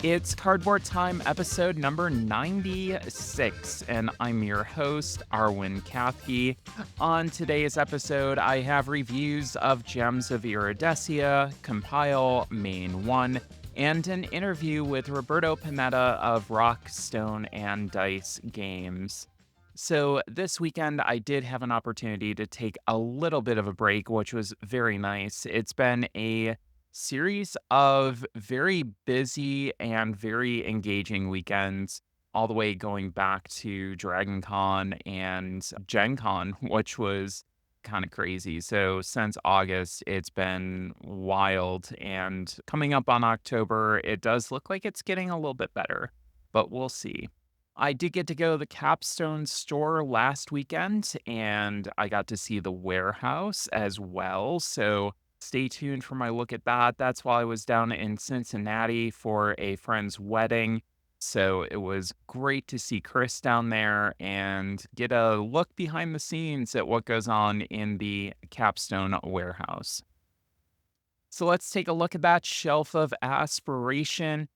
It's Cardboard Time episode number 96, and I'm your host, Arwen Kathke. On today's episode, I have reviews of Gems of Iridescia, Compile, Main 1, and an interview with Roberto Panetta of Rock, Stone, and Dice Games. So this weekend, I did have an opportunity to take a little bit of a break, which was very nice. It's been a series of very busy and very engaging weekends, all the way going back to Dragon Con and Gen Con, which was kind of crazy. So since August, it's been wild. And coming up on October, it does look like it's getting a little bit better, but we'll see. I did get to go to the Capstone store last weekend and I got to see the warehouse as well. So stay tuned for my look at that. That's while I was down in Cincinnati for a friend's wedding. So it was great to see Chris down there and get a look behind the scenes at what goes on in the Capstone warehouse. So let's take a look at that shelf of aspiration.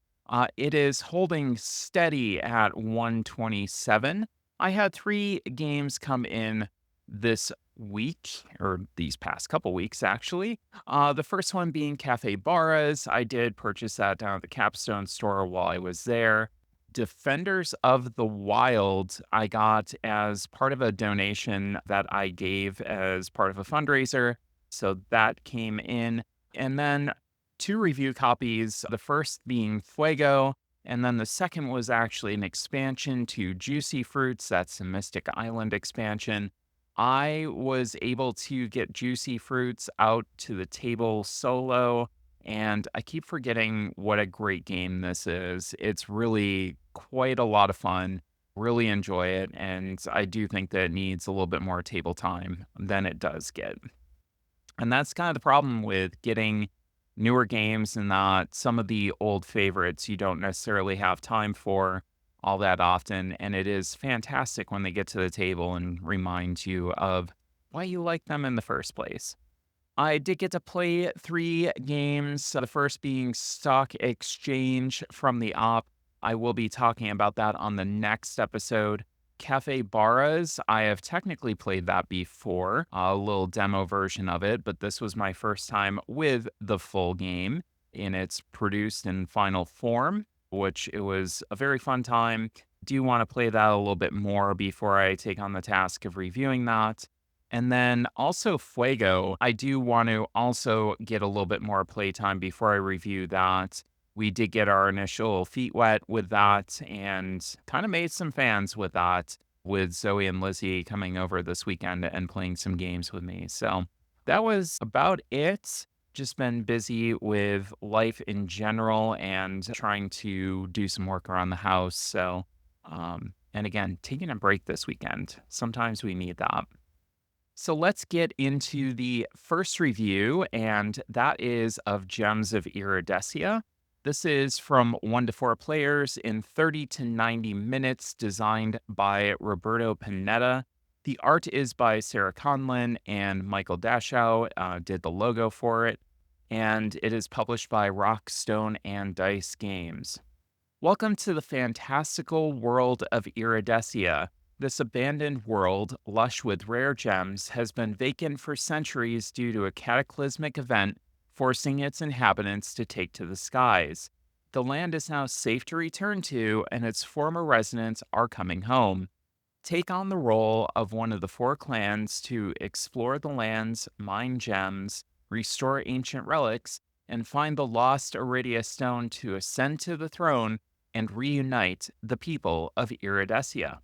It is holding steady at 127. I had three games come in this week, or these past couple weeks, actually. The first one being Cafe Barras. I did purchase that down at the Capstone store while I was there. Defenders of the Wild, I got as part of a donation that I gave as part of a fundraiser. So that came in. And then two review copies, the first being Fuego, and then the second was actually an expansion to Juicy Fruits. That's a Mystic Island expansion. I was able to get Juicy Fruits out to the table solo, and I keep forgetting what a great game this is. It's really quite a lot of fun. Really enjoy it, and I do think that it needs a little bit more table time than it does get. And that's kind of the problem with getting newer games and that some of the old favorites you don't necessarily have time for all that often. And it is fantastic when they get to the table and remind you of why you like them in the first place. I did get to play three games, the first being Stock Exchange from the Op. I will be talking about that on the next episode. Cafe Barras, I have technically played that before, a little demo version of it, but this was my first time with the full game in its produced and final form, which it was a very fun time. Do want to play that a little bit more before I take on the task of reviewing that. And then also Fuego, I do want to also get a little bit more playtime before I review that. We did get our initial feet wet with that and kind of made some fans with that, with Zoe and Lizzie coming over this weekend and playing some games with me. So that was about it. Just been busy with life in general and trying to do some work around the house. So, and again, taking a break this weekend. Sometimes we need that. So let's get into the first review, and that is of Gems of Iridescia. This is from 1 to 4 players in 30 to 90 minutes, designed by Roberto Panetta. The art is by Sarah Conlin, and Michael Dashow did the logo for it, and it is published by Rock, Stone, and Dice Games. Welcome to the fantastical world of Iridescia. This abandoned world, lush with rare gems, has been vacant for centuries due to a cataclysmic event forcing its inhabitants to take to the skies. The land is now safe to return to, and its former residents are coming home. Take on the role of one of the 4 clans to explore the lands, mine gems, restore ancient relics, and find the lost Iridescia stone to ascend to the throne and reunite the people of Iridescia.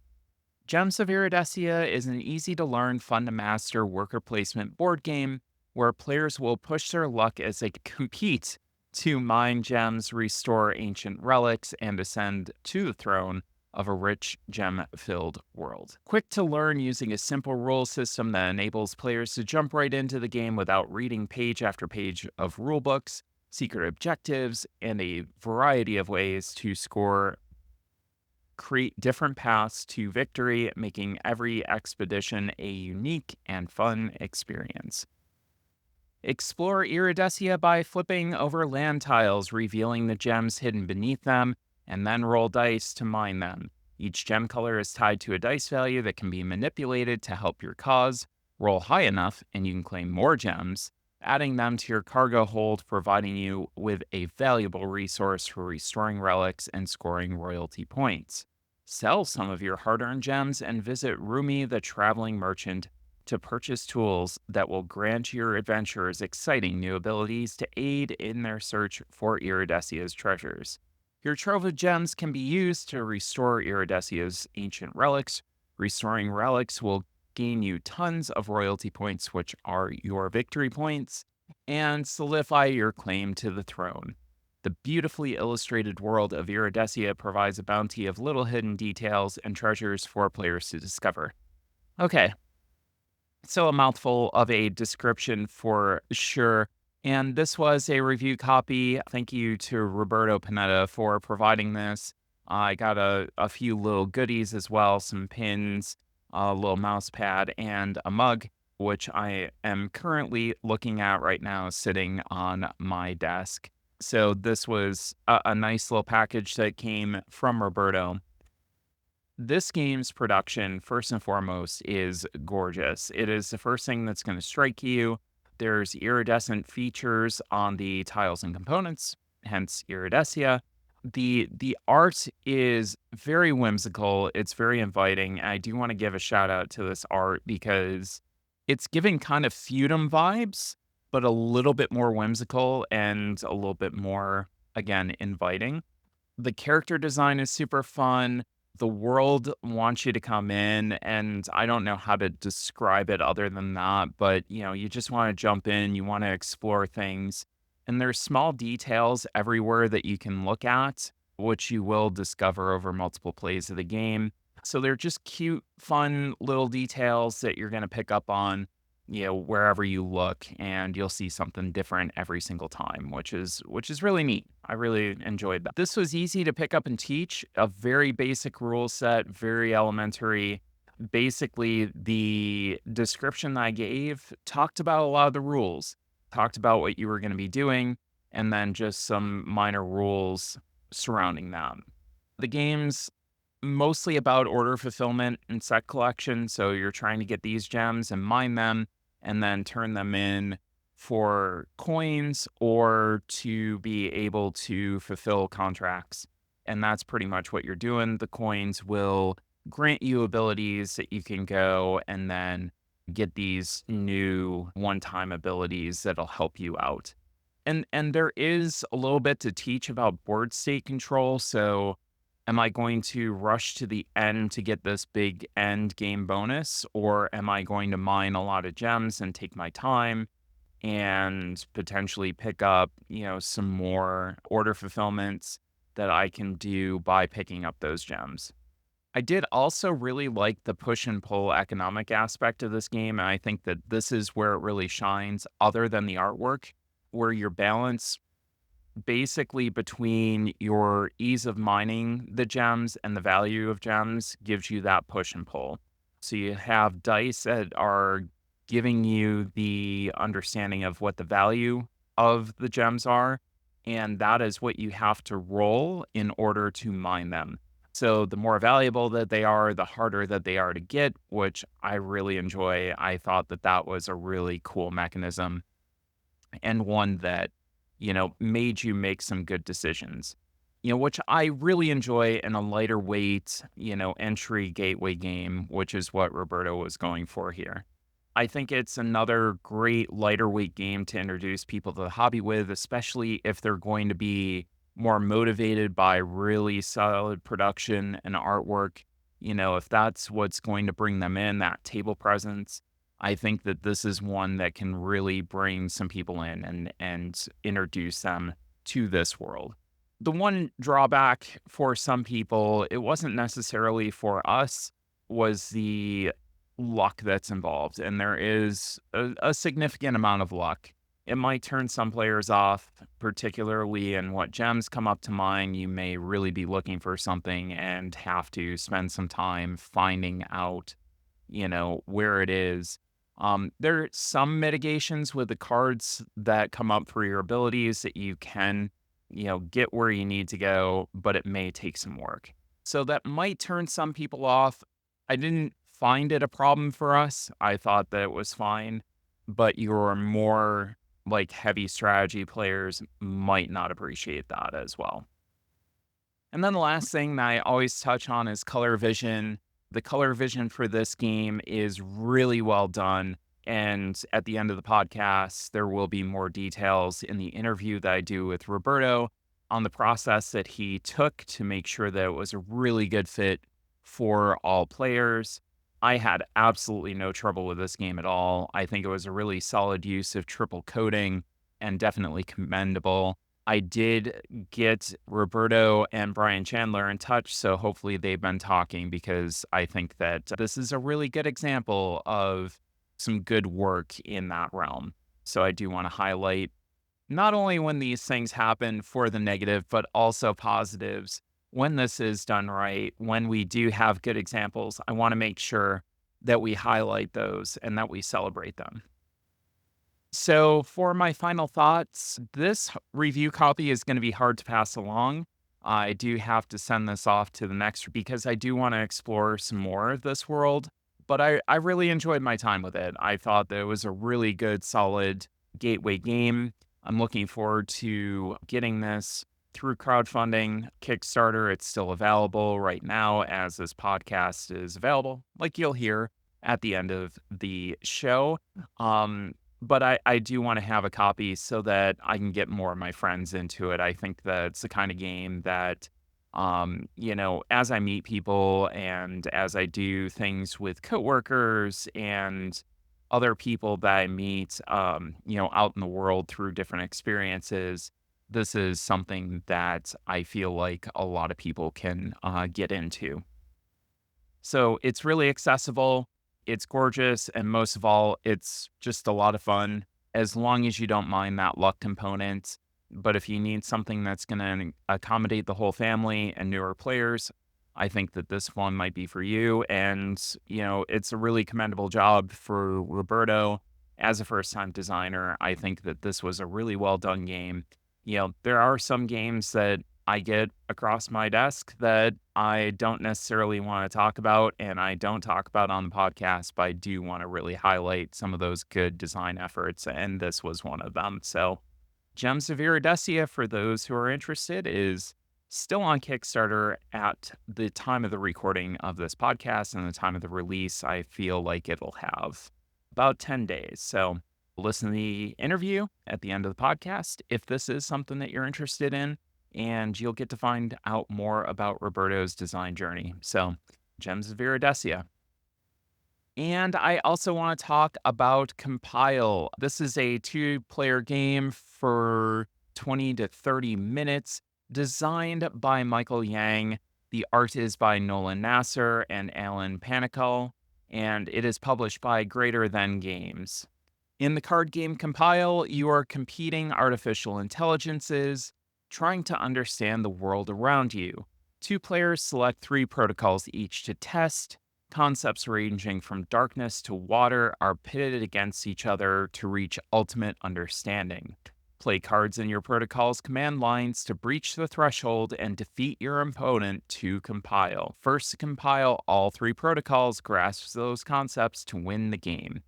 Gems of Iridescia is an easy-to-learn, fun-to-master worker placement board game where players will push their luck as they compete to mine gems, restore ancient relics, and ascend to the throne of a rich, gem-filled world. Quick to learn using a simple rule system that enables players to jump right into the game without reading page after page of rulebooks, secret objectives, and a variety of ways to score create different paths to victory, making every expedition a unique and fun experience. Explore Iridescia by flipping over land tiles, revealing the gems hidden beneath them, and then roll dice to mine them. Each gem color is tied to a dice value that can be manipulated to help your cause. Roll high enough, and you can claim more gems, adding them to your cargo hold, providing you with a valuable resource for restoring relics and scoring royalty points. Sell some of your hard earned gems and visit Rumi the Traveling Merchant to purchase tools that will grant your adventurers exciting new abilities to aid in their search for Iridescia's treasures. Your trove of gems can be used to restore Iridescia's ancient relics. Restoring relics will gain you tons of royalty points, which are your victory points, and solidify your claim to the throne. The beautifully illustrated world of Iridescia provides a bounty of little hidden details and treasures for players to discover. Okay, so a mouthful of a description for sure. And this was a review copy. Thank you to Roberto Panetta for providing this. I got a few little goodies as well, some pins, a little mouse pad, and a mug, which I am currently looking at right now sitting on my desk. So this was a nice little package that came from Roberto. This game's production, first and foremost, is gorgeous. It is the first thing that's going to strike you. There's iridescent features on the tiles and components, hence Iridescia. The art is very whimsical. It's very inviting. I do want to give a shout out to this art because it's giving kind of feudum vibes, but a little bit more whimsical and a little bit more, again, inviting. The character design is super fun. The world wants you to come in, and I don't know how to describe it other than that, but you just want to jump in, you want to explore things. And there's small details everywhere that you can look at, which you will discover over multiple plays of the game. So they're just cute, fun little details that you're going to pick up on wherever you look, and you'll see something different every single time, which is really neat. I really enjoyed that. This was easy to pick up and teach, a very basic rule set, very elementary. Basically, the description that I gave talked about a lot of the rules, talked about what you were going to be doing, and then just some minor rules surrounding them. The game's mostly about order fulfillment and set collection, so you're trying to get these gems and mine them and then turn them in for coins or to be able to fulfill contracts. And that's pretty much what you're doing. The coins will grant you abilities that you can go and then get these new one-time abilities that'll help you out. And there is a little bit to teach about board state control. So am I going to rush to the end to get this big end game bonus, or am I going to mine a lot of gems and take my time and potentially pick up, some more order fulfillments that I can do by picking up those gems? I did also really like the push and pull economic aspect of this game, and I think that this is where it really shines, other than the artwork, where your balance basically between your ease of mining the gems and the value of gems gives you that push and pull. So you have dice that are giving you the understanding of what the value of the gems are, and that is what you have to roll in order to mine them. So the more valuable that they are, the harder that they are to get, which I really enjoy. I thought that that was a really cool mechanism and one that made you make some good decisions. Which I really enjoy in a lighter weight, entry gateway game, which is what Roberto was going for here. I think it's another great lighter weight game to introduce people to the hobby with, especially if they're going to be more motivated by really solid production and artwork. If that's what's going to bring them in, that table presence, I think that this is one that can really bring some people in and introduce them to this world. The one drawback for some people, it wasn't necessarily for us, was the luck that's involved. And there is a significant amount of luck. It might turn some players off, particularly in what gems come up to mind. You may really be looking for something and have to spend some time finding out, where it is. There are some mitigations with the cards that come up for your abilities that you can, get where you need to go, but it may take some work. So that might turn some people off. I didn't find it a problem for us. I thought that it was fine, but your more like heavy strategy players might not appreciate that as well. And then the last thing that I always touch on is color vision. The color vision for this game is really well done. And at the end of the podcast, there will be more details in the interview that I do with Roberto on the process that he took to make sure that it was a really good fit for all players. I had absolutely no trouble with this game at all. I think it was a really solid use of triple coding and definitely commendable. I did get Roberto and Brian Chandler in touch, so hopefully they've been talking because I think that this is a really good example of some good work in that realm. So I do want to highlight not only when these things happen for the negative, but also positives. When this is done right, when we do have good examples, I want to make sure that we highlight those and that we celebrate them. So, for my final thoughts, this review copy is going to be hard to pass along. I do have to send this off to the next because I do want to explore some more of this world. But I really enjoyed my time with it. I thought that it was a really good, solid gateway game. I'm looking forward to getting this through crowdfunding, Kickstarter. It's still available right now as this podcast is available, like you'll hear at the end of the show. Um, but I do wanna have a copy so that I can get more of my friends into it. I think that it's the kind of game that, as I meet people and as I do things with coworkers and other people that I meet, out in the world through different experiences, this is something that I feel like a lot of people can, get into. So it's really accessible, it's gorgeous, and most of all, it's just a lot of fun as long as you don't mind that luck component. But if you need something that's going to accommodate the whole family and newer players, I think that this one might be for you. And, it's a really commendable job for Roberto as a first time designer. I think that this was a really well done game. There are some games that I get across my desk that I don't necessarily want to talk about and I don't talk about on the podcast, but I do want to really highlight some of those good design efforts, and this was one of them. So, Gems of Iridescia, for those who are interested, is still on Kickstarter at the time of the recording of this podcast and the time of the release. I feel like it'll have about 10 days. So, listen to the interview at the end of the podcast if this is something that you're interested in, and you'll get to find out more about Roberto's design journey. So, Gems of Iridescia. And I also want to talk about Compile. This is a two-player game for 20 to 30 minutes, designed by Michael Yang. The art is by Nolan Nasser and Alan Panikel, and it is published by Greater Than Games. In the card game Compile, you are competing artificial intelligences, trying to understand the world around you. Two players select three protocols each to test. Concepts ranging from darkness to water are pitted against each other to reach ultimate understanding. Play cards in your protocol's command lines to breach the threshold and defeat your opponent to compile. First to compile all three protocols grasps those concepts to win the game.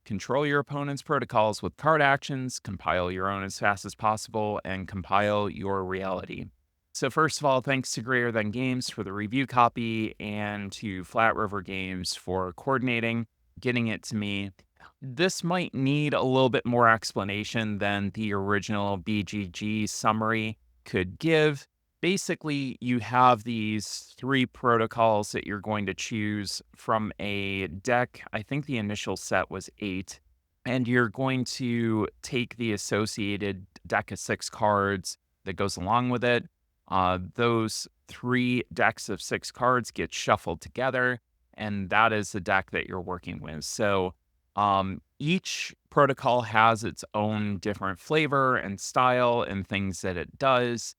Control your opponent's protocols with card actions, compile your own as fast as possible, and compile your reality. So first of all, thanks to Greater Than Games for the review copy and to Flat River Games for coordinating, getting it to me. This might need a little bit more explanation than the original BGG summary could give. Basically, you have these three protocols that you're going to choose from a deck. I think the initial set was 8. And you're going to take the associated deck of 6 cards that goes along with it. Those 3 decks of 6 cards get shuffled together, and that is the deck that you're working with. So each protocol has its own different flavor and style and things that it does.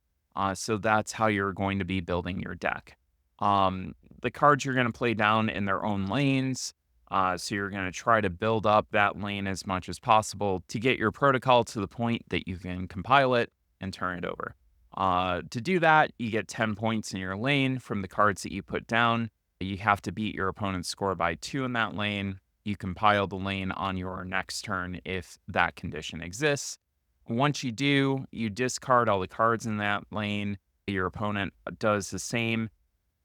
So that's how you're going to be building your deck. The cards you're going to play down in their own lanes. So you're going to try to build up that lane as much as possible to get your protocol to the point that you can compile it and turn it over. To do that, you get 10 points in your lane from the cards that you put down. You have to beat your opponent's score by 2 in that lane. You compile the lane on your next turn if that condition exists. Once you do, you discard all the cards in that lane. Your opponent does the same.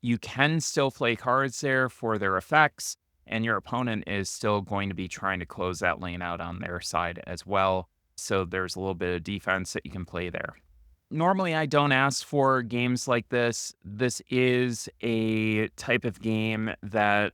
You can still play cards there for their effects, and your opponent is still going to be trying to close that lane out on their side as well. So there's a little bit of defense that you can play there. Normally, I don't ask for games like this. This is a type of game that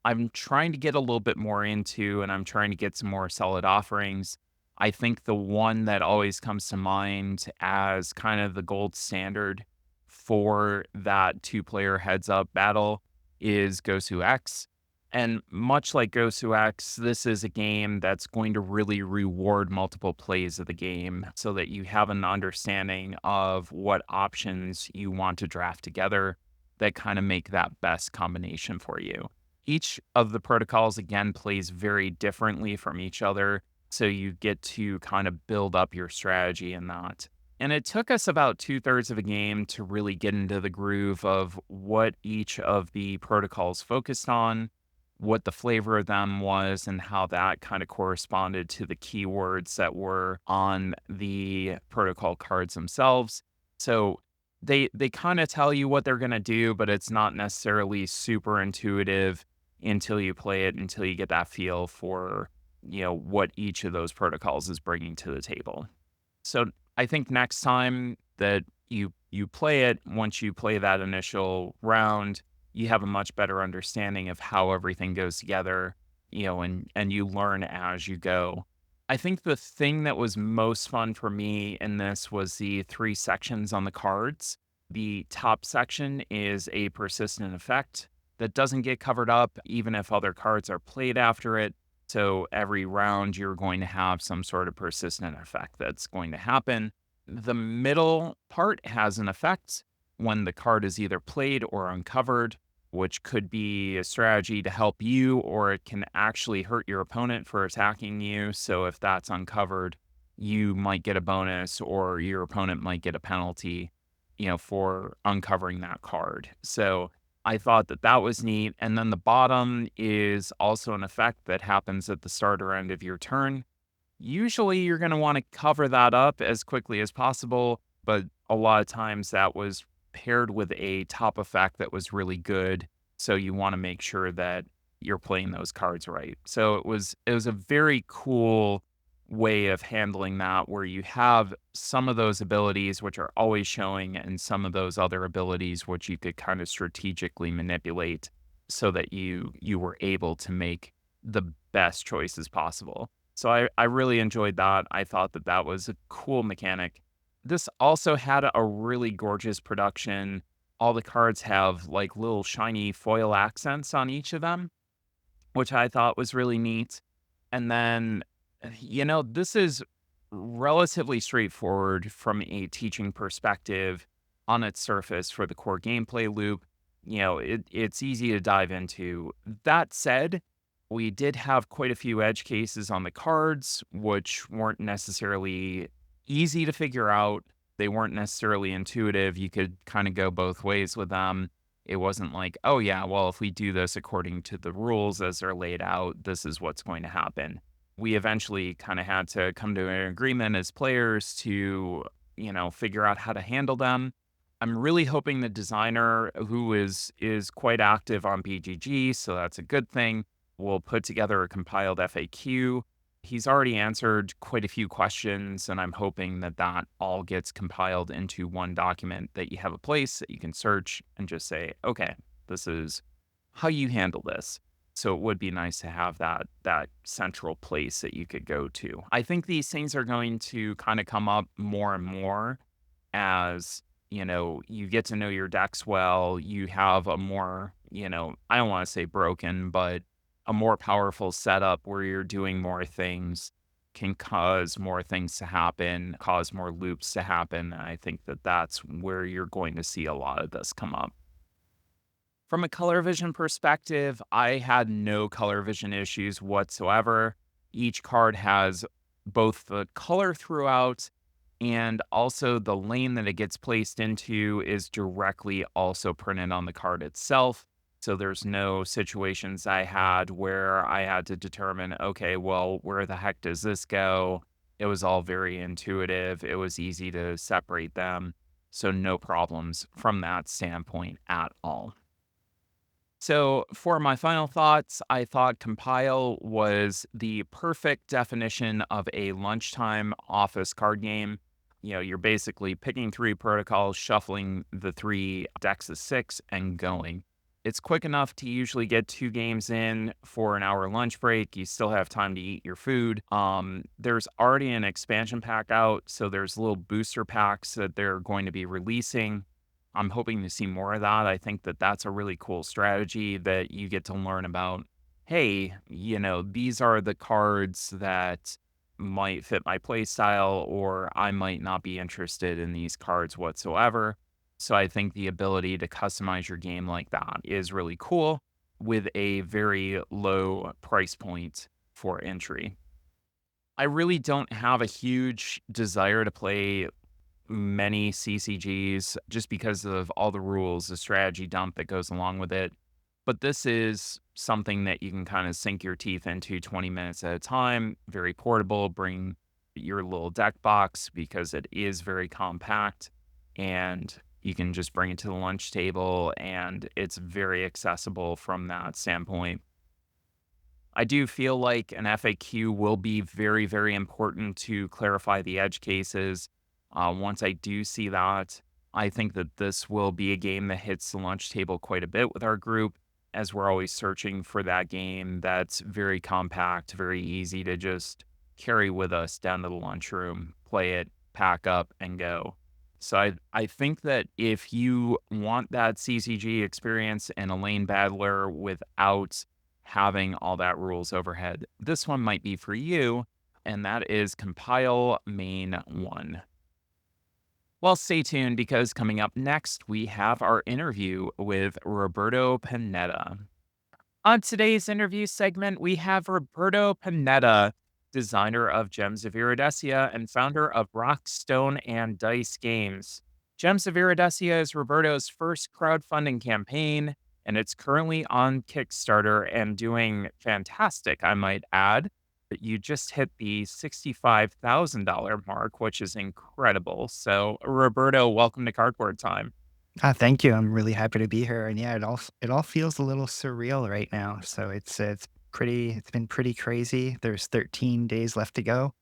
I'm trying to get a little bit more into, and I'm trying to get some more solid offerings. I think the one that always comes to mind as kind of the gold standard for that two-player heads-up battle is Gosu X. And much like Gosu X, this is a game that's going to really reward multiple plays of the game so that you have an understanding of what options you want to draft together that kind of make that best combination for you. Each of the protocols, again, plays very differently from each other. So you get to kind of build up your strategy in that. And it took us about 2/3 of a game to really get into the groove of what each of the protocols focused on, what the flavor of them was, and how that kind of corresponded to the keywords that were on the protocol cards themselves. So they kind of tell you what they're going to do, but it's not necessarily super intuitive until you play it, until you get that feel for, what each of those protocols is bringing to the table. So I think next time that you play it, once you play that initial round, you have a much better understanding of how everything goes together, and you learn as you go. I think the thing that was most fun for me in this was the 3 sections on the cards. The top section is a persistent effect that doesn't get covered up even if other cards are played after it. So every round, you're going to have some sort of persistent effect that's going to happen. The middle part has an effect when the card is either played or uncovered, which could be a strategy to help you, or it can actually hurt your opponent for attacking you. So if that's uncovered, you might get a bonus, or your opponent might get a penalty, for uncovering that card. So I thought that that was neat. And then the bottom is also an effect that happens at the start or end of your turn. Usually you're going to want to cover that up as quickly as possible, but a lot of times that was paired with a top effect that was really good. So you want to make sure that you're playing those cards right. So it was a very cool way of handling that, where you have some of those abilities which are always showing and some of those other abilities which you could kind of strategically manipulate so that you were able to make the best choices possible. So I really enjoyed that. I thought that that was a cool mechanic. This also had a really gorgeous production. All the cards have like little shiny foil accents on each of them, which I thought was really neat. And then, this is relatively straightforward from a teaching perspective on its surface for the core gameplay loop. It's easy to dive into. That said, we did have quite a few edge cases on the cards, which weren't necessarily easy to figure out. They weren't necessarily intuitive. You could kind of go both ways with them. It wasn't like, oh, yeah, well, if we do this according to the rules as they're laid out, this is what's going to happen. We eventually kind of had to come to an agreement as players to, figure out how to handle them. I'm really hoping the designer, who is quite active on BGG, so that's a good thing, will put together a compiled FAQ. He's already answered quite a few questions, and I'm hoping that that all gets compiled into one document that you have a place that you can search and just say, okay, this is how you handle this. So it would be nice to have that central place that you could go to. I think these things are going to kind of come up more and more as, you get to know your decks well. You have a more, I don't want to say broken, but a more powerful setup where you're doing more things can cause more things to happen, cause more loops to happen. And I think that that's where you're going to see a lot of this come up. From a color vision perspective, I had no color vision issues whatsoever. Each card has both the color throughout and also the lane that it gets placed into is directly also printed on the card itself. So there's no situations I had where I had to determine, okay, well, where the heck does this go? It was all very intuitive. It was easy to separate them. So no problems from that standpoint at all. So, for my final thoughts, I thought Compile was the perfect definition of a lunchtime office card game. You're basically picking three protocols, shuffling the three decks of six, and going. It's quick enough to usually get two games in for an hour lunch break. You still have time to eat your food. There's already an expansion pack out, so there's little booster packs that they're going to be releasing. I'm hoping to see more of that. I think that that's a really cool strategy that you get to learn about. Hey, these are the cards that might fit my play style, or I might not be interested in these cards whatsoever. So I think the ability to customize your game like that is really cool with a very low price point for entry. I really don't have a huge desire to play many CCGs just because of all the rules, the strategy dump that goes along with it. But this is something that you can kind of sink your teeth into 20 minutes at a time, very portable. Bring your little deck box because it is very compact and you can just bring it to the lunch table and it's very accessible from that standpoint. I do feel like an FAQ will be very, very important to clarify the edge cases. Once I do see that, I think that this will be a game that hits the lunch table quite a bit with our group, as we're always searching for that game that's very compact, very easy to just carry with us down to the lunchroom, play it, pack up, and go. So I think that if you want that CCG experience and a lane battler without having all that rules overhead, this one might be for you, and that is Compile Main 1. Well, stay tuned because coming up next, we have our interview with Roberto Panetta. On today's interview segment, we have Roberto Panetta, designer of Gems of Iridescia and founder of Rockstone and Dice Games. Gems of Iridescia is Roberto's first crowdfunding campaign, and it's currently on Kickstarter and doing fantastic, I might add. You just hit the $65,000 mark, which is incredible. So, Roberto, welcome to Cardboard Time. Thank you. I'm really happy to be here. And yeah, it all feels a little surreal right now. So it's been pretty crazy. There's 13 days left to go.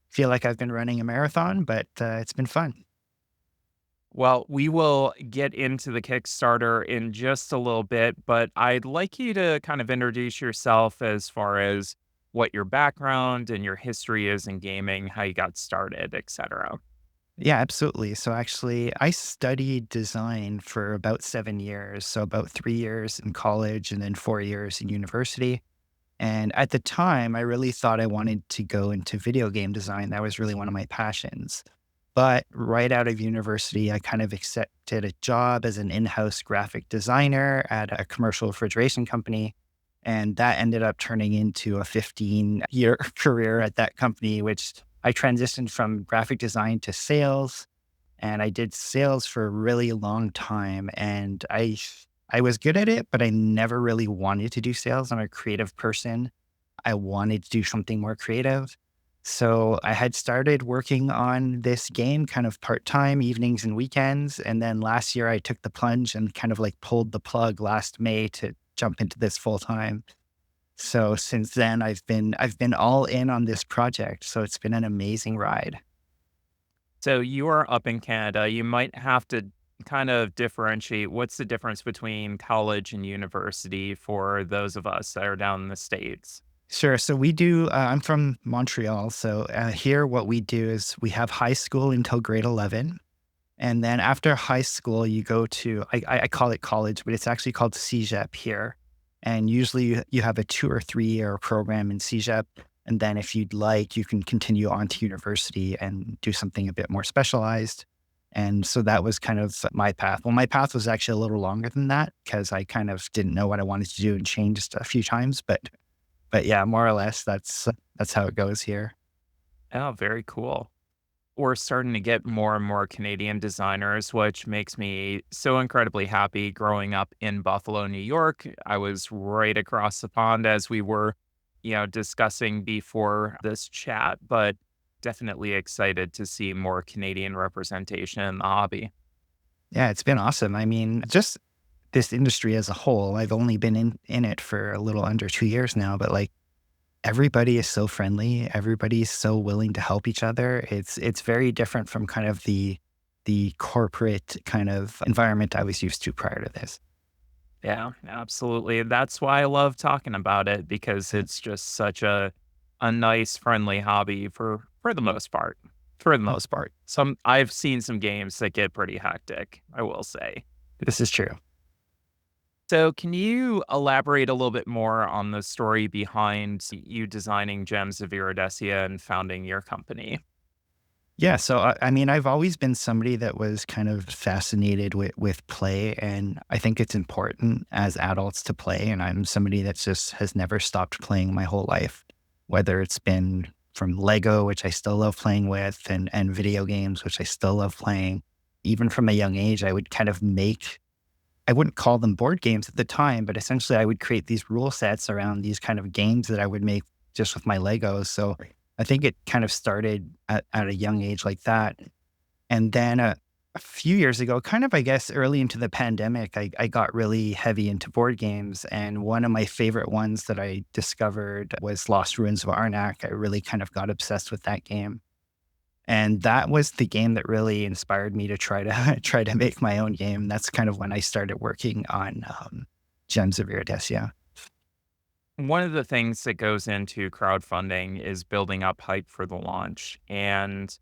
Feel like I've been running a marathon, but it's been fun. Well, we will get into the Kickstarter in just a little bit, but I'd like you to kind of introduce yourself as far as what your background and your history is in gaming, how you got started, etc. Yeah, absolutely. So actually, I studied design for about 7 years. So about 3 years in college and then 4 years in university. And at the time, I really thought I wanted to go into video game design. That was really one of my passions. But right out of university, I kind of accepted a job as an in house graphic designer at a commercial refrigeration company. And that ended up turning into a 15-year career at that company, which I transitioned from graphic design to sales. And I did sales for a really long time. And I was good at it, but I never really wanted to do sales. I'm a creative person. I wanted to do something more creative. So I had started working on this game kind of part time, evenings and weekends. And then last year I took the plunge and kind of like pulled the plug last May to jump into this full time. So since then I've been all in on this project. So it's been an amazing ride. So you are up in Canada. You might have to kind of differentiate what's the difference between college and university for those of us that are down in the States. Sure. So we do, I'm from Montreal. So here, what we do is we have high school until grade 11. And then after high school, you go to, I call it college, but it's actually called CEGEP here. And usually you have a 2 or 3 year program in CEGEP. And then if you'd like, you can continue on to university and do something a bit more specialized. And so that was kind of my path. Well, my path was actually a little longer than that because I kind of didn't know what I wanted to do and changed a few times. But yeah, more or less, that's how it goes here. Oh, very cool. We're starting to get more and more Canadian designers, which makes me so incredibly happy. Growing up in Buffalo, New York, I was right across the pond as we were, discussing before this chat, but definitely excited to see more Canadian representation in the hobby. Yeah, it's been awesome. I mean, just this industry as a whole, I've only been in it for a little under 2 years now, but like everybody is so friendly. Everybody's so willing to help each other. It's very different from kind of the corporate kind of environment I was used to prior to this. Yeah, absolutely. That's why I love talking about it because it's just such a nice, friendly hobby for the most part. For the Oh, most part. Some I've seen some games that get pretty hectic, I will say. this is true. So, can you elaborate a little bit more on the story behind you designing Gems of Iridescia and founding your company? Yeah, so I mean, I've always been somebody that was kind of fascinated with play, and I think it's important as adults to play. And I'm somebody that just has never stopped playing my whole life, whether it's been from Lego, which I still love playing with, and video games, which I still love playing. Even from a young age, I would kind of make I wouldn't call them board games at the time, but essentially I would create these rule sets around these kind of games that I would make just with my Legos. So I think it kind of started at a young age like that. And then a few years ago, kind of, I guess, early into the pandemic, I got really heavy into board games. And one of my favorite ones that I discovered was Lost Ruins of Arnak. I really kind of got obsessed with that game. And that was the game that really inspired me to try to try to make my own game. That's kind of when I started working on Gems of Iridescia. One of the things that goes into crowdfunding is building up hype for the launch. And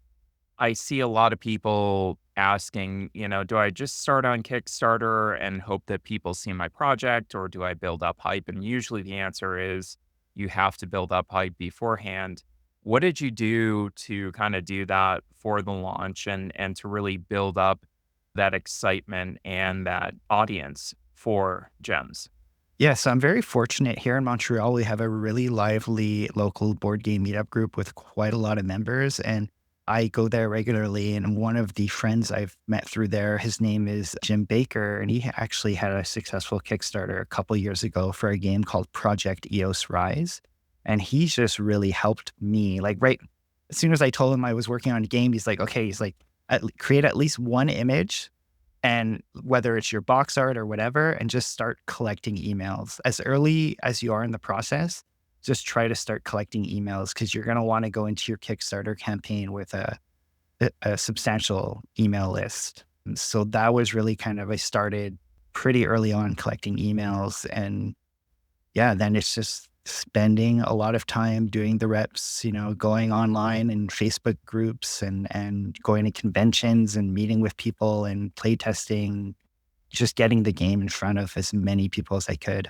I see a lot of people asking, do I just start on Kickstarter and hope that people see my project, or do I build up hype? And usually the answer is you have to build up hype beforehand. What did you do to kind of do that for the launch and to really build up that excitement and that audience for Gems? Yeah, so I'm very fortunate here in Montreal. We have a really lively local board game meetup group with quite a lot of members, and I go there regularly. And one of the friends I've met through there, his name is Jim Baker, and he actually had a successful Kickstarter a couple years ago for a game called Project EOS Rise. And he's just really helped me. Like right as soon as I told him I was working on a game, he's like, okay, he's like, create at least one image and whether it's your box art or whatever, and just start collecting emails as early as you are in the process. Just try to start collecting emails because you're going to want to go into your Kickstarter campaign with a substantial email list. And so that was really kind of, I started pretty early on collecting emails. And yeah, then it's just spending a lot of time doing the reps, going online and Facebook groups and going to conventions and meeting with people and play testing, just getting the game in front of as many people as I could.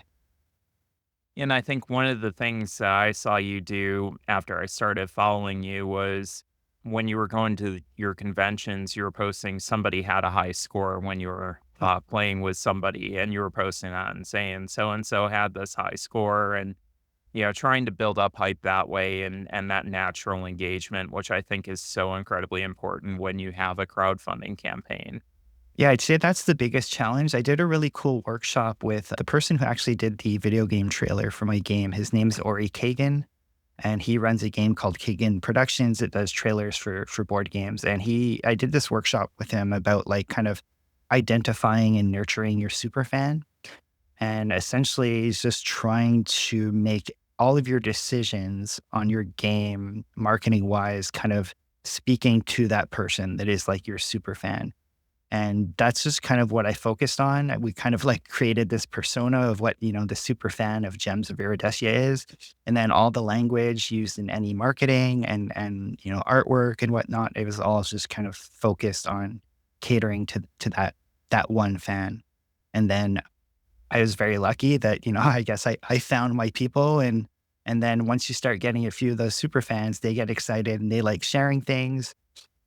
And I think one of the things that I saw you do after I started following you was when you were going to your conventions, you were posting somebody had a high score when you were playing with somebody, and you were posting that and saying so and so had this high score, and trying to build up hype that way and that natural engagement, which I think is so incredibly important when you have a crowdfunding campaign. Yeah, I'd say that's the biggest challenge. I did a really cool workshop with the person who actually did the video game trailer for my game. His name's Ori Kagan, and he runs a game called Kagan Productions. It does trailers for board games. And I did this workshop with him about like kind of identifying and nurturing your super fan. And essentially, he's just trying to make all of your decisions on your game, marketing wise, kind of speaking to that person that is like your super fan. And that's just kind of what I focused on. We kind of like created this persona of what, the super fan of Gems of Iridescia is. And then all the language used in any marketing and artwork and whatnot, it was all just kind of focused on catering to that one fan. And then I was very lucky that, I guess I found my people, and then once you start getting a few of those super fans, they get excited and they like sharing things.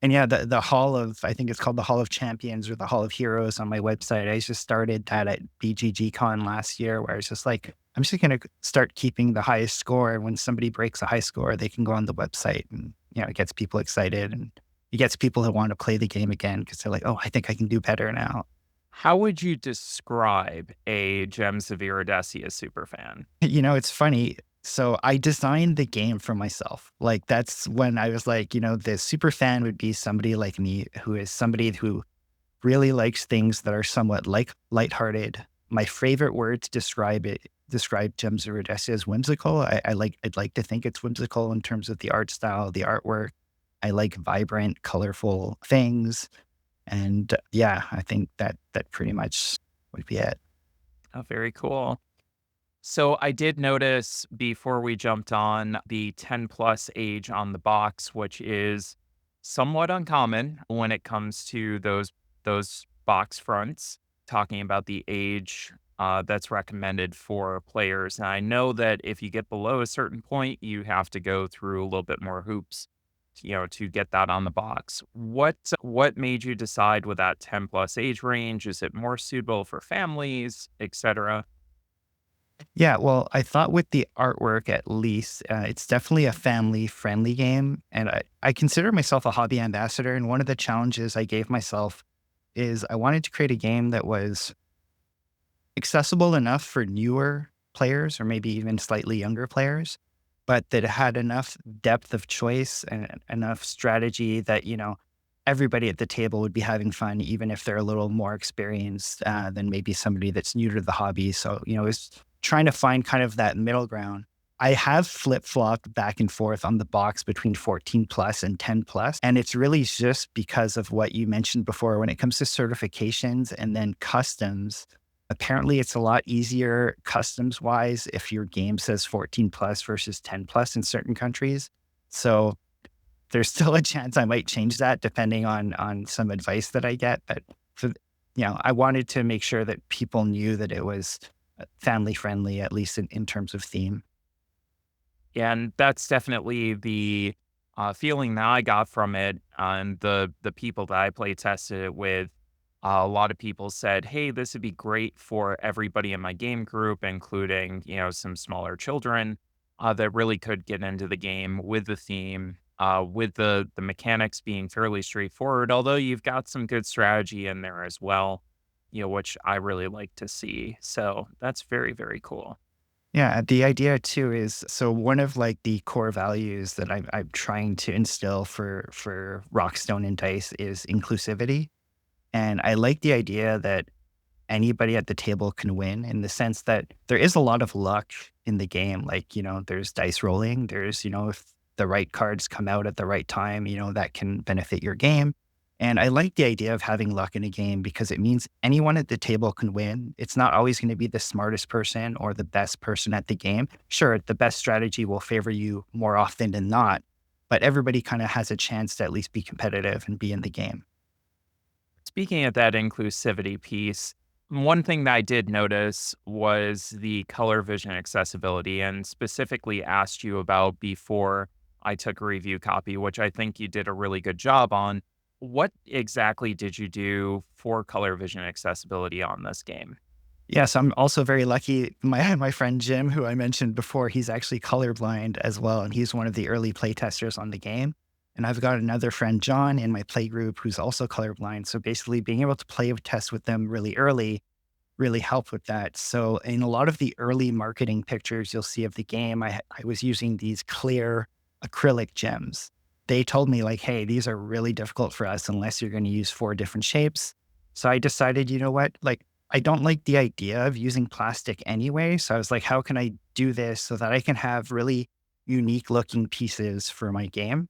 And yeah, the Hall of, I think it's called the Hall of Champions or the Hall of Heroes on my website. I just started that at BGG Con last year, where it's just like, I'm just going to start keeping the highest score. When somebody breaks a high score, they can go on the website and, it gets people excited, and it gets people who want to play the game again because they're like, oh, I think I can do better now. How would you describe a Gems of Iridescia superfan? It's funny. So I designed the game for myself. Like that's when I was like, the super fan would be somebody like me who is somebody who really likes things that are somewhat like lighthearted. My favorite word to describe Gems of Iridescia is whimsical. I'd like to think it's whimsical in terms of the art style, the artwork. I like vibrant, colorful things. And yeah, I think that pretty much would be it. Oh, very cool. So I did notice before we jumped on the 10 plus age on the box, which is somewhat uncommon when it comes to those box fronts, talking about the age that's recommended for players. And I know that if you get below a certain point, you have to go through a little bit more hoops, to get that on the box. What made you decide with that 10 plus age range? Is it more suitable for families, etc.? Yeah, well, I thought with the artwork at least, it's definitely a family friendly game. And I consider myself a hobby ambassador. And one of the challenges I gave myself is I wanted to create a game that was accessible enough for newer players or maybe even slightly younger players, but that had enough depth of choice and enough strategy that, everybody at the table would be having fun, even if they're a little more experienced than maybe somebody that's new to the hobby. So, it's trying to find kind of that middle ground. I have flip flopped back and forth on the box between 14 plus and 10 plus. And it's really just because of what you mentioned before when it comes to certifications and then customs. Apparently, it's a lot easier customs wise if your game says 14 plus versus 10 plus in certain countries. So there's still a chance I might change that depending on some advice that I get. But for, I wanted to make sure that people knew that it was family friendly, at least in terms of theme. And that's definitely the feeling that I got from it. And the people that I play tested it with, a lot of people said, "Hey, this would be great for everybody in my game group, including some smaller children that really could get into the game with the theme." With the mechanics being fairly straightforward, although you've got some good strategy in there as well, which I really like to see. So that's very, very cool. Yeah, the idea too is so one of like the core values that I'm trying to instill for Rockstone and Dice is inclusivity. And I like the idea that anybody at the table can win in the sense that there is a lot of luck in the game. Like, there's dice rolling. There's, if the right cards come out at the right time, that can benefit your game. And I like the idea of having luck in a game because it means anyone at the table can win. It's not always going to be the smartest person or the best person at the game. Sure, the best strategy will favor you more often than not, but everybody kind of has a chance to at least be competitive and be in the game. Speaking of that inclusivity piece, one thing that I did notice was the color vision accessibility, and specifically asked you about before I took a review copy, which I think you did a really good job on. What exactly did you do for color vision accessibility on this game? Yes, I'm also very lucky. My friend Jim, who I mentioned before, he's actually colorblind as well, and he's one of the early playtesters on the game. And I've got another friend, John, in my play group who's also colorblind. So basically, being able to play test with them really early really helped with that. So in a lot of the early marketing pictures you'll see of the game, I was using these clear acrylic gems. They told me like, hey, these are really difficult for us unless you're going to use 4 different shapes. So I decided, you know what? Like, I don't like the idea of using plastic anyway. So I was like, how can I do this so that I can have really unique looking pieces for my game?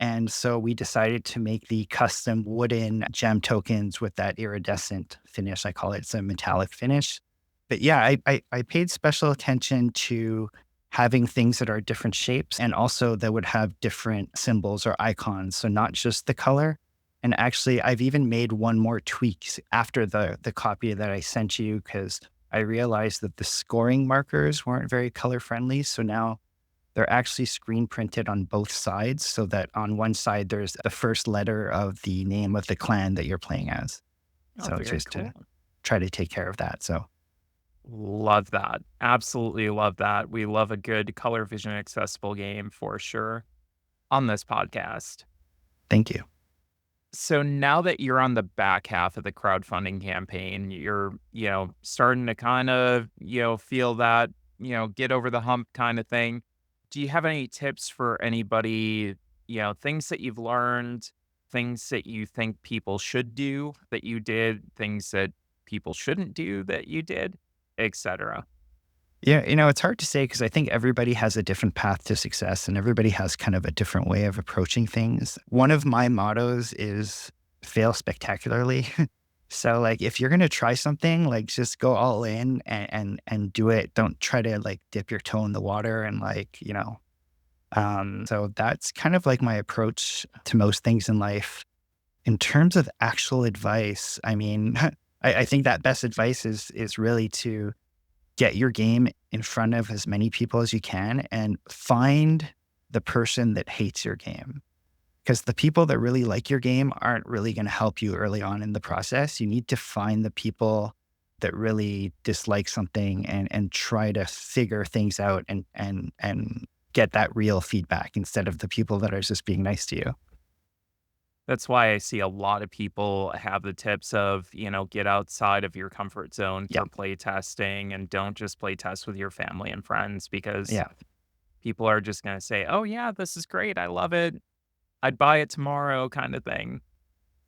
And so we decided to make the custom wooden gem tokens with that iridescent finish. I call it, it's a metallic finish. But yeah, I paid special attention to having things that are different shapes and also that would have different symbols or icons. So not just the color. And actually, I've even made one more tweak after the copy that I sent you because I realized that the scoring markers weren't very color friendly. So now they're actually screen printed on both sides so that on one side there's the first letter of the name of the clan that you're playing as. Oh, So very just cool. to try to take care of that. So Love that. Absolutely love that. We love a good color vision accessible game for sure on this podcast. thank you. So now that you're on the back half of the crowdfunding campaign, you're, starting to kind of, feel that, get over the hump kind of thing. Do you have any tips for anybody, things that you've learned, things that you think people should do that you did, things that people shouldn't do that you did, etc.? Yeah, it's hard to say because I think everybody has a different path to success and everybody has kind of a different way of approaching things. One of my mottos is fail spectacularly. So like if you're gonna try something, like just go all in and do it. Don't try to like dip your toe in the water and so that's kind of like my approach to most things in life. In terms of actual advice, I mean, I think that best advice is really to get your game in front of as many people as you can and find the person that hates your game. Because the people that really like your game aren't really going to help you early on in the process. You need to find the people that really dislike something and try to figure things out and get that real feedback instead of the people that are just being nice to you. That's why I see a lot of people have the tips of, get outside of your comfort zone Yeah. for play testing and don't just play test with your family and friends because Yeah. people are just going to say, oh, yeah, this is great. I love it. I'd buy it tomorrow kind of thing.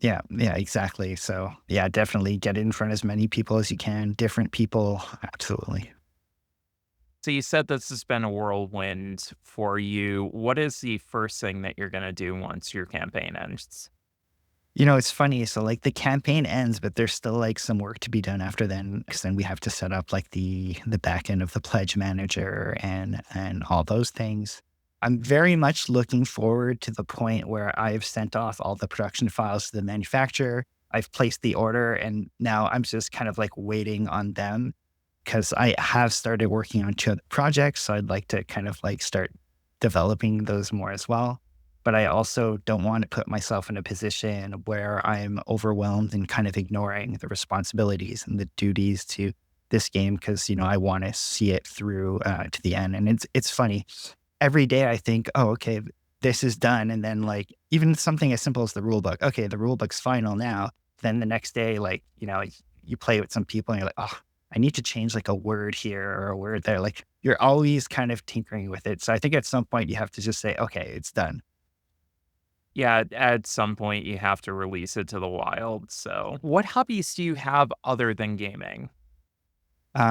Yeah, yeah, exactly. So, yeah, definitely get it in front of as many people as you can, different people. Absolutely. So you said this has been a whirlwind for you. What is the first thing that you're going to do once your campaign ends? It's funny. So, like, the campaign ends, but there's still like some work to be done after then, because then we have to set up like the back end of the pledge manager and all those things. I'm very much looking forward to the point where I've sent off all the production files to the manufacturer. I've placed the order, and now I'm just kind of like waiting on them because I have started working on two other projects. So I'd like to kind of like start developing those more as well. But I also don't want to put myself in a position where I'm overwhelmed and kind of ignoring the responsibilities and the duties to this game because I want to see it through to the end. And it's funny. Every day I think, oh, okay, this is done, and then like even something as simple as the rule book. Okay, the rule book's final now. Then the next day, like you play with some people and you're like, oh, I need to change like a word here or a word there. Like you're always kind of tinkering with it. So I think at some point you have to just say, okay, it's done. Yeah, at some point you have to release it to the wild. So, what hobbies do you have other than gaming?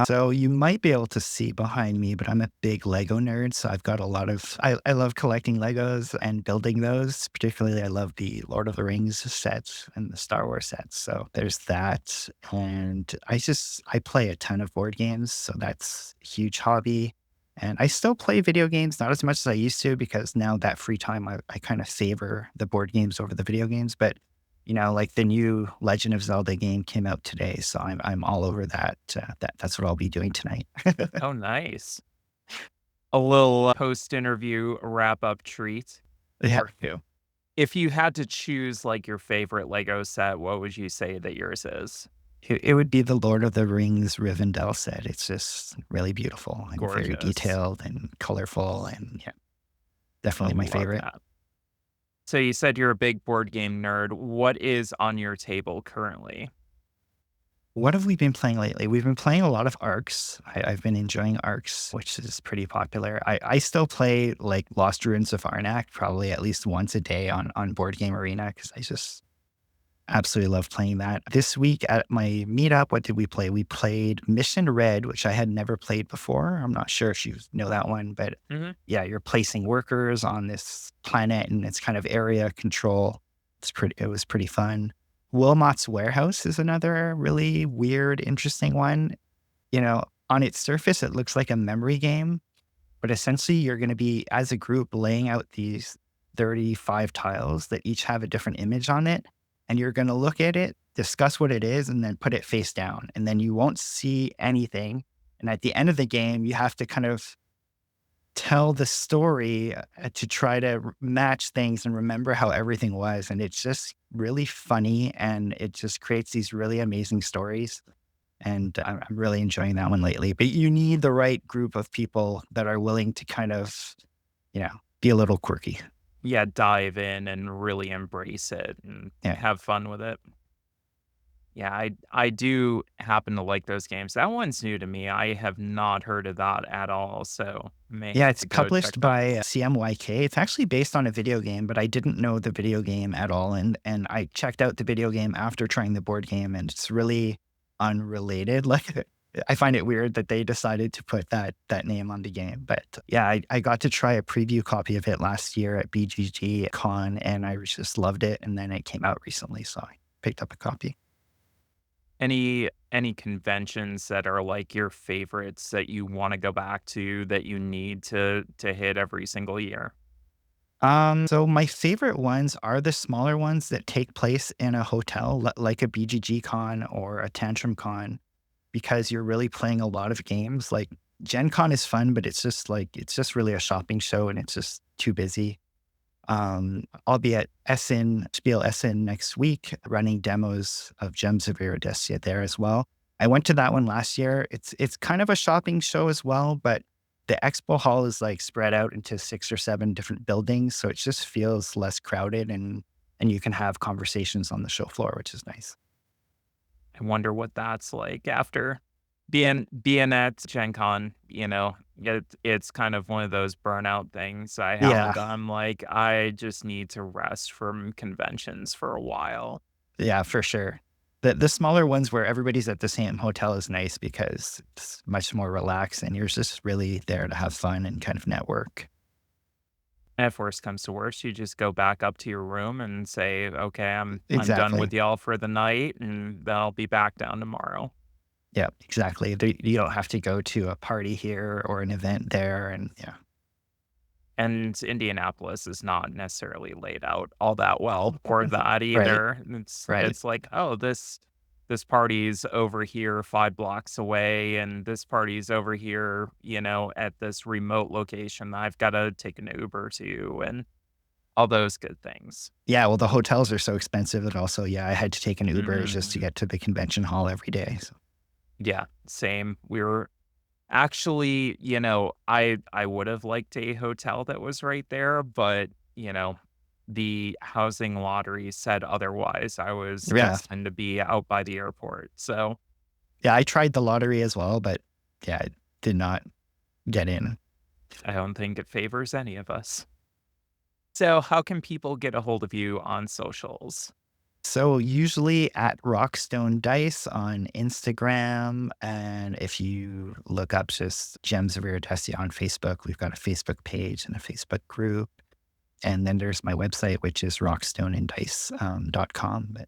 So you might be able to see behind me, but I'm a big Lego nerd. So I've got a lot of, I love collecting Legos and building those. Particularly, I love the Lord of the Rings sets and the Star Wars sets. So there's that. And I play a ton of board games. So that's a huge hobby. And I still play video games, not as much as I used to, because now that free time, I kind of favor the board games over the video games. But like the new Legend of Zelda game came out today, so I'm all over that. That's what I'll be doing tonight. Oh, nice. A little post interview wrap up treat. Yeah. Yeah. If you had to choose like your favorite Lego set, what would you say that yours is? It would be the Lord of the Rings Rivendell set. It's just really beautiful and very Gorgeous. detailed and colorful, and yeah, I definitely my love favorite. that. So you said you're a big board game nerd. What is on your table currently? What have we been playing lately? We've been playing a lot of Arcs. I've been enjoying Arcs, which is pretty popular. I still play like Lost Ruins of Arnak probably at least once a day on Board Game Arena because I just absolutely love playing that. This week at my meetup, what did we play? We played Mission Red, which I had never played before. I'm not sure if you know that one, but Hmm. yeah, you're placing workers on this planet and it's kind of area control. It was pretty fun. Wilmot's Warehouse is another really weird, interesting one. On its surface, it looks like a memory game, but essentially you're going to be, as a group, laying out these 35 tiles that each have a different image on it. And you're going to look at it, discuss what it is, and then put it face down. And then you won't see anything. And at the end of the game, you have to kind of tell the story to try to match things and remember how everything was. And it's just really funny and it just creates these really amazing stories. And I'm really enjoying that one lately. But you need the right group of people that are willing to kind of, be a little quirky. Yeah, dive in and really embrace it and Yeah. have fun with it. Yeah, I do happen to like those games. That one's new to me. I have not heard of that at all, so may Yeah, have it's to go check published that. by CMYK. It's actually based on a video game, but I didn't know the video game at all. And I checked out the video game after trying the board game, and it's really unrelated. Like I find it weird that they decided to put that name on the game. But yeah, I got to try a preview copy of it last year at BGG Con, and I just loved it. And then it came out recently, so I picked up a copy. Any conventions that are, like, your favorites that you wanna go back to, that you need to hit every single year? So my favorite ones are the smaller ones that take place in a hotel, like a BGG Con or a Tantrum Con, because you're really playing a lot of games. Like Gen Con is fun, but it's just really a shopping show and it's just too busy. I'll be at Essen, Spiel Essen next week, running demos of Gems of Iridescia there as well. I went to that one last year. It's kind of a shopping show as well, but the expo hall is like spread out into 6 or 7 different buildings, so it just feels less crowded and you can have conversations on the show floor, which is nice. I wonder what that's like after being at Gen Con, it's kind of one of those burnout things I have. Yeah, I'm like, I just need to rest from conventions for a while. yeah, for sure. The smaller ones where everybody's at the same hotel is nice because it's much more relaxed and you're just really there to have fun and kind of network. And if worst comes to worst, you just go back up to your room and say, "Okay, I'm done Exactly. with y'all for the night, and then I'll be back down tomorrow." Yeah, exactly. You don't have to go to a party here or an event there. And yeah, And Indianapolis is not necessarily laid out all that well for that right, either. It's right. it's like, "Oh, this party's over here 5 blocks away, and this party's over here, at this remote location I've gotta take an Uber to," and all those good things. Yeah, well, the hotels are so expensive that also, yeah, I had to take an Uber just to Mhm. get to the convention hall every day. So, Yeah, same. We were actually, I would have liked a hotel that was right there, but, the housing lottery said otherwise. I was yeah, destined to be out by the airport. So yeah, I tried the lottery as well, but yeah, I did not get in. I don't think it favors any of us. So how can people get a hold of you on socials? So usually at Rockstone Dice on Instagram, and if you look up just Gems of Iridescia on Facebook, we've got a Facebook page and a Facebook group. And then there's my website, which is rockstoneanddice.com. But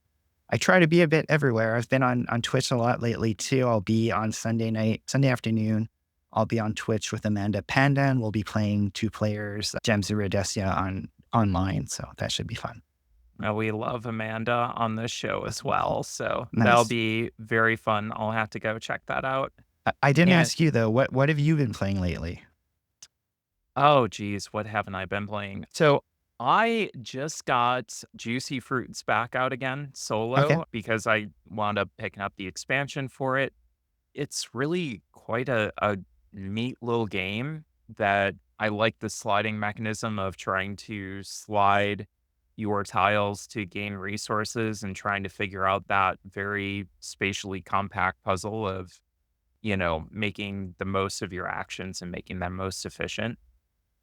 I try to be a bit everywhere. I've been on Twitch a lot lately too. I'll be on Sunday afternoon. I'll be on Twitch with Amanda Panda, and we'll be playing 2 players, Gems of Iridescia online. So that should be fun. We love Amanda on this show as well. So that'll Nice. be very fun. I'll have to go check that out. I didn't And ask you though. What have you been playing lately? oh, geez, what haven't I been playing? So I just got Juicy Fruits back out again Okay. solo because I wound up picking up the expansion for it. It's really quite a neat little game that I like the sliding mechanism of trying to slide your tiles to gain resources and trying to figure out that very spatially compact puzzle of, making the most of your actions and making them most efficient.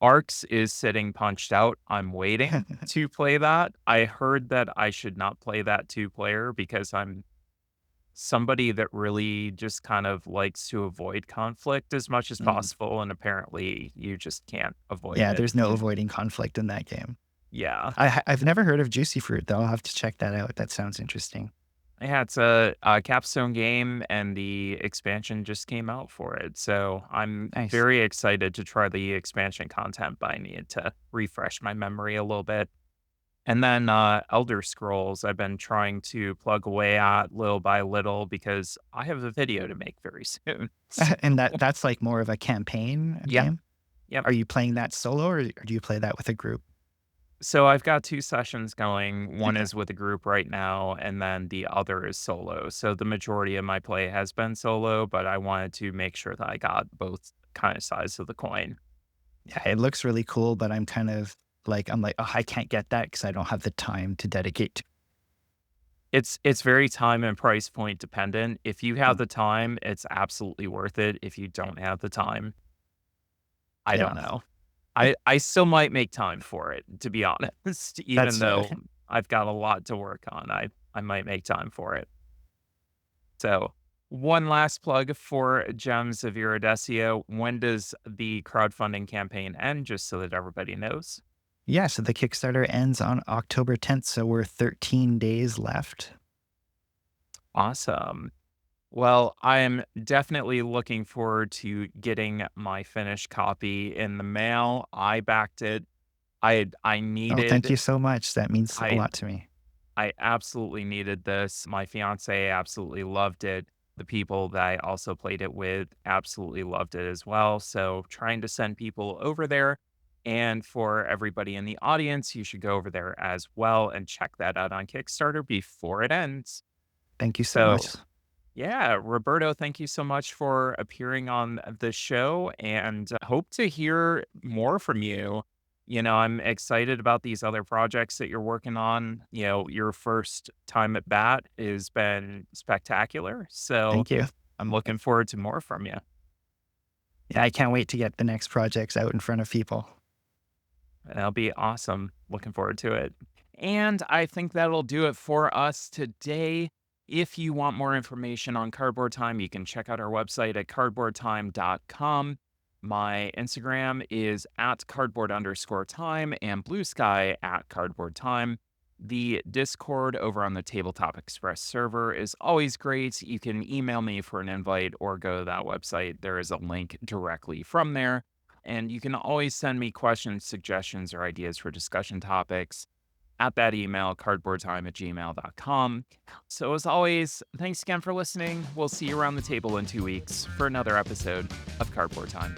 Arcs is sitting punched out. I'm waiting to play that. I heard that I should not play that two-player because I'm somebody that really just kind of likes to avoid conflict as much as Mm. possible, and apparently you just can't avoid Yeah, it. there's no avoiding conflict in that game. Yeah. I've never heard of Juicy Fruit though. I'll have to check that out. That sounds interesting. Yeah, it's a capstone game, and the expansion just came out for it, so I'm Nice. very excited to try the expansion content, but I need to refresh my memory a little bit. And then, Elder Scrolls, I've been trying to plug away at little by little because I have a video to make very soon. So And that's like more of a campaign yeah, game? Yep. Are you playing that solo or do you play that with a group? So I've got 2 sessions going. One is with a group right now, and then the other is solo. So the majority of my play has been solo, but I wanted to make sure that I got both kind of sides of the coin. Yeah, it looks really cool, but I'm kind of like, I'm like, oh, I can't get that because I don't have the time to dedicate to. It's very time and price point dependent. If you have Mm, the time, it's absolutely worth it. If you don't have the time, I don't yeah, know. eh, I still might make time for it, to be honest, even that's though I've got a lot to work on. I might make time for it. So, one last plug for Gems of Iridescia. When does the crowdfunding campaign end? Just so that everybody knows. yeah. So the Kickstarter ends on October 10th, so we're 13 days left. Awesome. Well, I am definitely looking forward to getting my finished copy in the mail. I backed it. I Oh, thank needed you so much. That means a I lot to me. I absolutely needed this. My fiance absolutely loved it. The people that I also played it with absolutely loved it as well. So, trying to send people over there. And for everybody in the audience, you should go over there as well and check that out on Kickstarter before it ends. Thank you so So, much. yeah, Roberto, thank you so much for appearing on the show and hope to hear more from you. I'm excited about these other projects that you're working on. Your first time at bat has been spectacular. So Thank you. I'm looking forward to more from you. Yeah, I can't wait to get the next projects out in front of people. That'll be awesome. Looking forward to it. And I think that'll do it for us today. If you want more information on Cardboard Time, you can check out our website at cardboardtime.com. My Instagram is at cardboard_time and Blue Sky at cardboard time. The Discord over on the Tabletop Express server is always great. You can email me for an invite or go to that website. There is a link directly from there. And you can always send me questions, suggestions, or ideas for discussion topics at that email, cardboardtime@gmail.com. So, as always, thanks again for listening. We'll see you around the table in 2 weeks for another episode of Cardboard Time.